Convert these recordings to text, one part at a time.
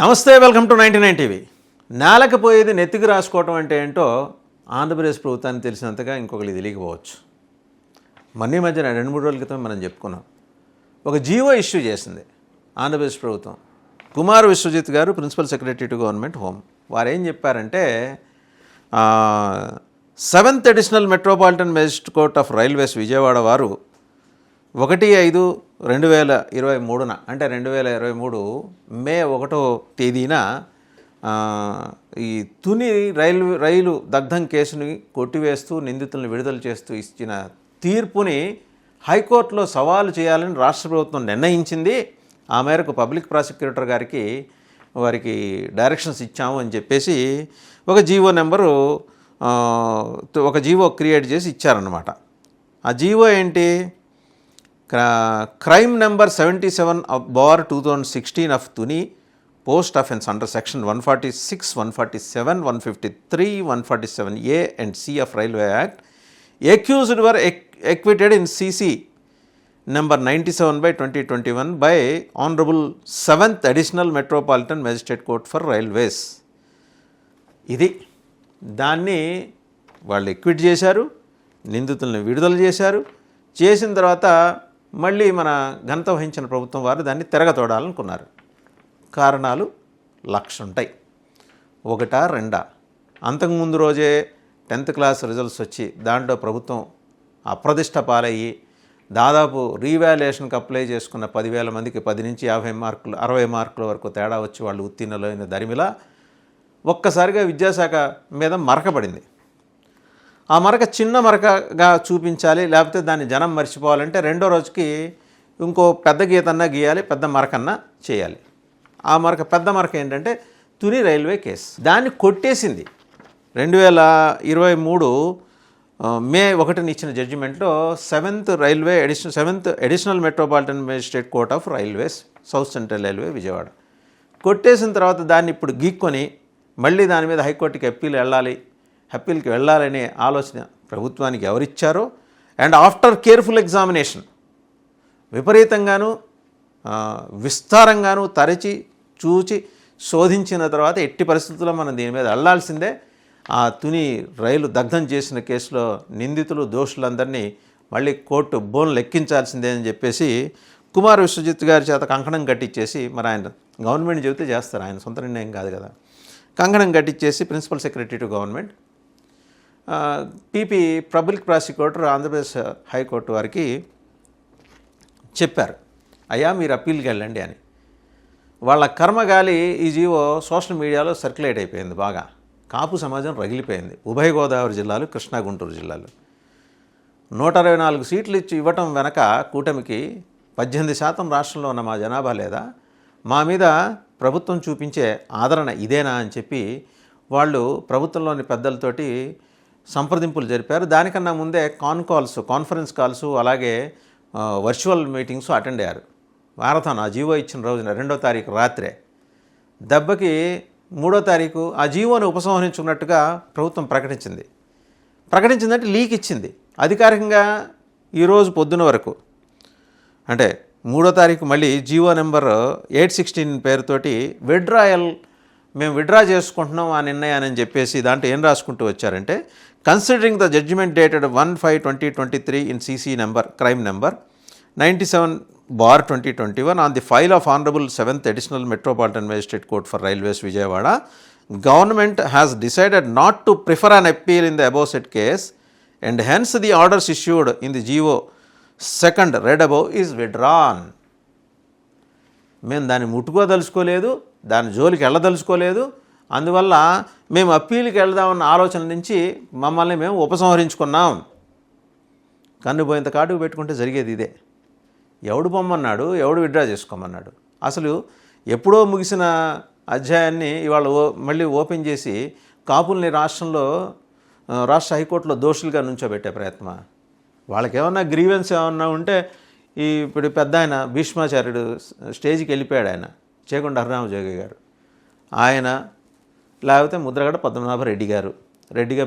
నమస్తే, welcome to 99 TV. నేలకపోయేది నెత్తికి రాసుకోవటం అంటే ఏంటో ఆంధ్రప్రదేశ్ ప్రభుత్వానికి తెలిసినంతగా ఇంకొకరికి తెలియకపోవచ్చు. మధ్యన 2-3 రోజుల క్రితం మనం చెప్పుకున్నాం. ఒక జీవో ఇష్యూ చేసింది ఆంధ్రప్రదేశ్ ప్రభుత్వం. కుమార్ విశ్వజిత్ గారు, principal secretary to government home, వారు ఏం చెప్పారంటే 7th additional metropolitan magistrate court of railways Vijayawada వారు 1/5/2023 అంటే 2023 మే 1వ తేదీన ఈ తుని రైలు దగ్ధం కేసుని కొట్టివేస్తూ నిందితులను విడుదల చేస్తూ ఇచ్చిన తీర్పుని హైకోర్టులో సవాలు చేయాలని రాష్ట్ర ప్రభుత్వం నిర్ణయించింది. ఆ మేరకు పబ్లిక్ ప్రాసిక్యూటర్ గారికి వారికి డైరెక్షన్స్ ఇచ్చాము అని చెప్పేసి ఒక జీవో క్రియేట్ చేసి ఇచ్చారన్నమాట. ఆ జీవో ఏంటి? Crime number 77/2016 of Tuni post offence under section 146, 147, 153, 147A and C of Railway Act. Accused were acquitted in CC number 97/2021 by Honorable 7th Additional Metropolitan Magistrate Court for Railways. ఇది దాన్ని వాళ్ళు ఎక్విట్ చేశారు, నిందితులను విడుదల చేశారు. చేసిన తర్వాత మళ్ళీ మన ఘనత వహించిన ప్రభుత్వం వారు దాన్ని తిరగతోడాలనుకున్నారు. కారణాలు లక్షలుంటాయి. 1-2 అంతకుముందు రోజే 10th క్లాస్ రిజల్ట్స్ వచ్చి దాంట్లో ప్రభుత్వం అప్రదిష్ట పాలయ్యి దాదాపు రీవాల్యుయేషన్కి అప్లై చేసుకున్న 10,000 మందికి 10 నుంచి 50 మార్కులు 60 మార్కుల వరకు తేడా వచ్చి వాళ్ళు ఉత్తీర్ణులైన దరిమిలా ఒక్కసారిగా విద్యాశాఖ మీద మరకబడింది. ఆ మరక చిన్న మరకగా చూపించాలి, లేకపోతే దాన్ని జనం మర్చిపోవాలంటే రెండో రోజుకి ఇంకో పెద్ద గీతన్నా గీయాలి, పెద్ద మరకన్నా చేయాలి. ఆ పెద్ద మరక ఏంటంటే తుని రైల్వే కేసు. దాన్ని కొట్టేసింది 2023 మే 1న ఇచ్చిన జడ్జిమెంట్లో 7th additional metropolitan magistrate court of railways, south central railway Vijayawada. కొట్టేసిన తర్వాత దాన్ని ఇప్పుడు గీక్కొని మళ్ళీ దాని మీద హైకోర్టుకి అప్పీల్కి వెళ్ళాలనే ఆలోచన ప్రభుత్వానికి ఎవరిచ్చారో, అండ్ ఆఫ్టర్ కేర్ఫుల్ ఎగ్జామినేషన్ విపరీతంగాను విస్తారంగాను తరచి చూచి శోధించిన తర్వాత ఎట్టి పరిస్థితుల్లో మనం దీని మీద వెళ్ళాల్సిందే. ఆ తుని రైలు దగ్ధం చేసిన కేసులో నిందితులు దోషులందరినీ మళ్ళీ కోర్టు బోన్లు ఎక్కించాల్సిందే అని చెప్పేసి కుమార్ విశ్వజిత్ గారి చేత కంకణం కట్టించేసి, మరి ఆయన గవర్నమెంట్ చెబితే చేస్తారు, ఆయన సొంత నిర్ణయం కాదు కదా, కంకణం కట్టించేసి principal secretary to government PP public prosecutor Andhra Pradesh high court వారికి చెప్పారు, అయ్యా మీరు అప్పీల్కి వెళ్ళండి అని. వాళ్ళ కర్మగాలి ఈ జీవో సోషల్ మీడియాలో సర్క్యులేట్ అయిపోయింది. బాగా కాపు సమాజం రగిలిపోయింది. ఉభయ గోదావరి జిల్లాలు, కృష్ణా గుంటూరు జిల్లాలు 124 సీట్లు ఇవ్వటం వెనక కూటమికి 18% రాష్ట్రంలో ఉన్న మా జనాభా లేదా, మా మీద ప్రభుత్వం చూపించే ఆదరణ ఇదేనా అని చెప్పి వాళ్ళు ప్రభుత్వంలోని పెద్దలతోటి సంప్రదింపులు జరిపారు. దానికన్నా ముందే కాన్ఫరెన్స్ కాల్స్ అలాగే వర్చువల్ మీటింగ్స్ అటెండ్ అయ్యారు. మారథాన్ ఆ జీవో ఇచ్చిన రోజున 2వ తారీఖు రాత్రే దెబ్బకి 3వ తారీఖు ఆ జీవోని ఉపసంహరించుకున్నట్టుగా ప్రభుత్వం ప్రకటించిందంటే లీక్ ఇచ్చింది అధికారికంగా. ఈరోజు పొద్దున వరకు అంటే 3వ తారీఖు మళ్ళీ జీవో నెంబర్ 816 పేరుతోటి మేము విడ్రా చేసుకుంటున్నాం ఆ నిర్ణయాన్ని అని చెప్పేసి దాంట్లో ఏం రాసుకుంటూ వచ్చారంటే, considering the judgment dated 1/5/2023 in CC number crime number 97/2021 on the file of Honorable 7th Additional Metropolitan Magistrate Court for Railways Vijayawada, government has decided not to prefer an appeal in the above said case and hence the orders issued in the GO 2nd read above is withdrawn. మేము దాన్ని ముట్టుకోదలుచుకోలేదు, దాని జోలికి వెళ్ళదలుచుకోలేదు, అందువల్ల మేము అప్పీల్కి వెళ్దామన్న ఆలోచన నుంచి మమ్మల్ని మేము ఉపసంహరించుకున్నాం. కన్నుపోయేంత కాటుకు పెట్టుకుంటే జరిగేది ఇదే. ఎవడు పొమ్మన్నాడు, ఎవడు విడ్డ్రా చేసుకోమన్నాడు? అసలు ఎప్పుడో ముగిసిన అధ్యాయాన్ని ఇవాళ మళ్ళీ ఓపెన్ చేసి కాపుల్ని రాష్ట్ర హైకోర్టులో దోషులుగా నుంచోబెట్టే ప్రయత్నమా? వాళ్ళకి ఏమన్నా గ్రీవెన్స్ ఏమన్నా ఉంటే ఇప్పుడు పెద్ద ఆయన భీష్మాచార్యుడు స్టేజ్కి వెళ్ళిపోయాడు, ఆయన చేకొండ హరిరామజోగి గారు, ఆయన లేకపోతే ముద్రగడ పద్మనాభరెడ్డి గారు, రెడ్డిగా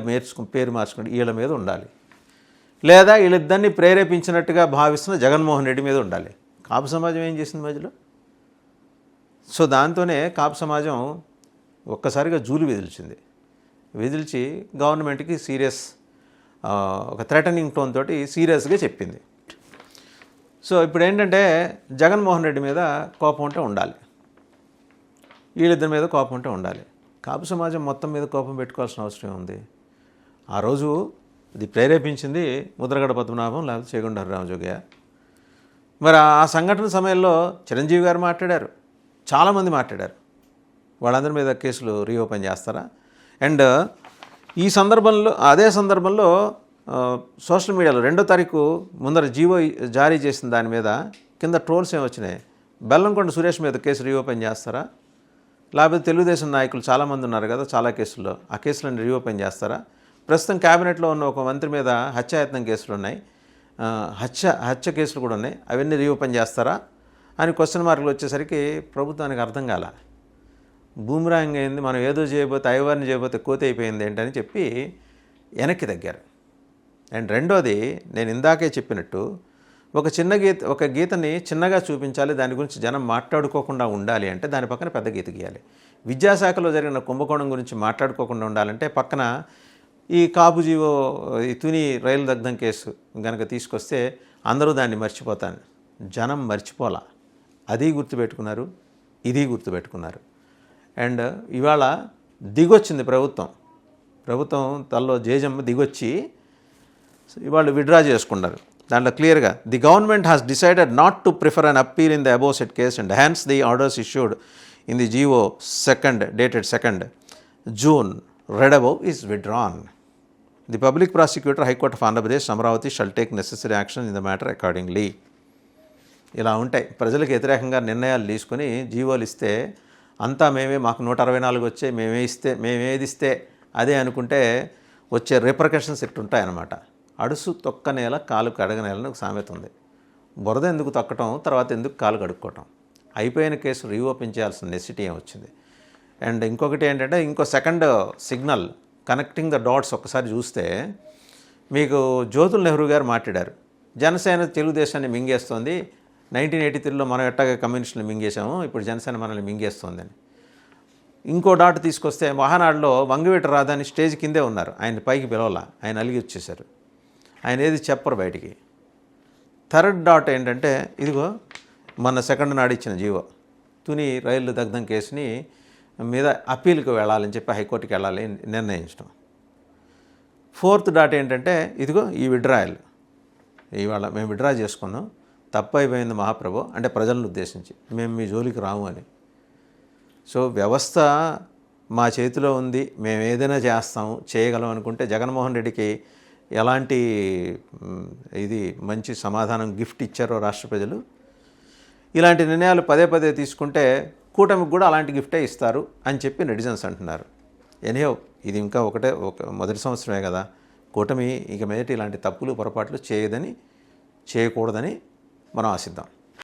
పేరు మార్చుకుంటే వీళ్ళ మీద ఉండాలి, లేదా వీళ్ళిద్దరిని ప్రేరేపించినట్టుగా భావిస్తున్న జగన్మోహన్ రెడ్డి మీద ఉండాలి. కాపు సమాజం ఏం చేసింది మధ్యలో? సో దాంతోనే కాపు సమాజం ఒక్కసారిగా జూలు విదిల్చి గవర్నమెంట్కి సీరియస్ ఒక థ్రెటనింగ్ టోన్ తోటి సీరియస్గా చెప్పింది. సో ఇప్పుడు ఏంటంటే జగన్మోహన్ రెడ్డి మీద కోపం ఉంటే ఉండాలి, వీళ్ళిద్దరి మీద కోపం ఉంటే ఉండాలి. కాపు సమాజం మొత్తం మీద కోపం పెట్టుకోవాల్సిన అవసరం ఉంది. ఆ రోజు ఇది ప్రేరేపించింది ముద్రగడ పద్మనాభం లేకపోతే చేగొండ హరిరామజోగయ్య. మరి ఆ సంఘటన సమయంలో చిరంజీవి గారు మాట్లాడారు, చాలామంది మాట్లాడారు. వాళ్ళందరి మీద కేసులు రీఓపెన్ చేస్తారా? అండ్ ఈ సందర్భంలో అదే సందర్భంలో సోషల్ మీడియాలో 2వ తారీఖు ముందర జీవో జారీ చేసిన దాని మీద కింద ట్రోల్స్ ఏమొచ్చినాయి, బెల్లంకొండ సురేష్ మీద కేసు రీఓపెన్ చేస్తారా, లేకపోతే తెలుగుదేశం నాయకులు చాలామంది ఉన్నారు కదా చాలా కేసుల్లో, ఆ కేసులను రీఓపెన్ చేస్తారా, ప్రస్తుతం క్యాబినెట్లో ఉన్న ఒక మంత్రి మీద హత్యాయత్నం కేసులు ఉన్నాయి, హత్య కేసులు కూడా ఉన్నాయి, అవన్నీ రీఓపెన్ చేస్తారా అని క్వశ్చన్ మార్కులు వచ్చేసరికి ప్రభుత్వానికి అర్థం కాల. బూమ్రాంగ్ అయింది, మనం ఏదో చేయబోతే అయ్యవారిని చేయబోతే కోతి అయిపోయింది ఏంటని చెప్పి వెనక్కి తగ్గారు. అండ్ రెండోది, నేను ఇందాకే చెప్పినట్టు ఒక గీతని చిన్నగా చూపించాలి, దాని గురించి జనం మాట్లాడుకోకుండా ఉండాలి అంటే దాని పక్కన పెద్ద గీత గీయాలి. విద్యాశాఖలో జరిగిన కుంభకోణం గురించి మాట్లాడుకోకుండా ఉండాలంటే పక్కన ఈ కాపు జీవో ఈ తుని రైలు దగ్ధం కేసు కనుక తీసుకొస్తే అందరూ దాన్ని మర్చిపోతాను. జనం మర్చిపోలా, అది గుర్తుపెట్టుకున్నారు, ఇది గుర్తుపెట్టుకున్నారు. అండ్ ఇవాళ దిగొచ్చింది ప్రభుత్వం తల్లో జేజమ్మ దిగొచ్చి ఇవాళ విడ్రా చేసుకున్నారు. దాంట్లో క్లియర్గా the government has decided not to prefer an appeal in the above set case and హ్యాన్స్ the orders issued in the GO dated 2nd June read above is withdrawn. The public prosecutor, High Court of Andhra Pradesh, Amravati shall take necessary action in the matter accordingly. ఇలా ఉంటాయి. ప్రజలకు వ్యతిరేకంగా నిర్ణయాలు తీసుకొని జీవోలు ఇస్తే అంతా మాకు 164 వచ్చే మేమేది ఇస్తే అదే అనుకుంటే వచ్చే రిపర్కషన్స్ ఇట్టుంటాయన్నమాట. అడుసు తొక్క నేల కాలు కడగనేలని ఒక సామెత ఉంది. బురద ఎందుకు తొక్కటం, తర్వాత ఎందుకు కాలు కడుక్కోవటం. అయిపోయిన కేసు రీఓపెన్ చేయాల్సిన నెసిటీ వచ్చింది. అండ్ ఇంకొకటి ఏంటంటే ఇంకో second signal connecting the dots ఒక్కసారి చూస్తే మీకు జ్యోతుల్ నెహ్రూ గారు మాట్లాడారు, జనసేన తెలుగుదేశాన్ని మింగేస్తోంది, 1983లో మనం ఎట్టాగా కమ్యూనిస్టులు మింగేశాము, ఇప్పుడు జనసేన మనల్ని మింగేస్తోందని. ఇంకో డాట్ తీసుకొస్తే మహానాడులో వంగవీటి రాధాని స్టేజ్ కిందే ఉన్నారు, ఆయన పైకి పిలవాల, ఆయన అలిగి వచ్చేశారు, ఆయన ఏది చెప్పరు బయటికి. థర్డ్ డాట్ ఏంటంటే ఇదిగో మన 2nd నాడు ఇచ్చిన జీవో తుని రైలు దగ్ధం కేసుని మీద అప్పీల్కి వెళ్ళాలని చెప్పి హైకోర్టుకి వెళ్ళాలి నిర్ణయించడం. 4th డాట్ ఏంటంటే ఇదిగో ఈ విడ్రాయల్ ఇవాళ మేము విడ్రా చేసుకున్నాం, తప్పు అయిపోయింది మహాప్రభు అంటే ప్రజలను ఉద్దేశించి, మేము మీ జోలికి రాము అని. సో వ్యవస్థ మా చేతిలో ఉంది, మేము ఏదైనా చేస్తాము చేయగలం అనుకుంటే జగన్మోహన్ రెడ్డికి ఎలాంటి ఇది మంచి సమాధానం గిఫ్ట్ ఇచ్చారో రాష్ట్ర ప్రజలు. ఇలాంటి నిర్ణయాలు పదే తీసుకుంటే కూటమికి కూడా అలాంటి గిఫ్టే ఇస్తారు అని చెప్పి నెటిజన్స్ అంటున్నారు. ఎనిహో ఇది ఇంకా మొదటి సంవత్సరమే కదా, కూటమి ఇక మీదట ఇలాంటి తప్పులు పొరపాట్లు చేయకూడదని మనం ఆశిద్దాం.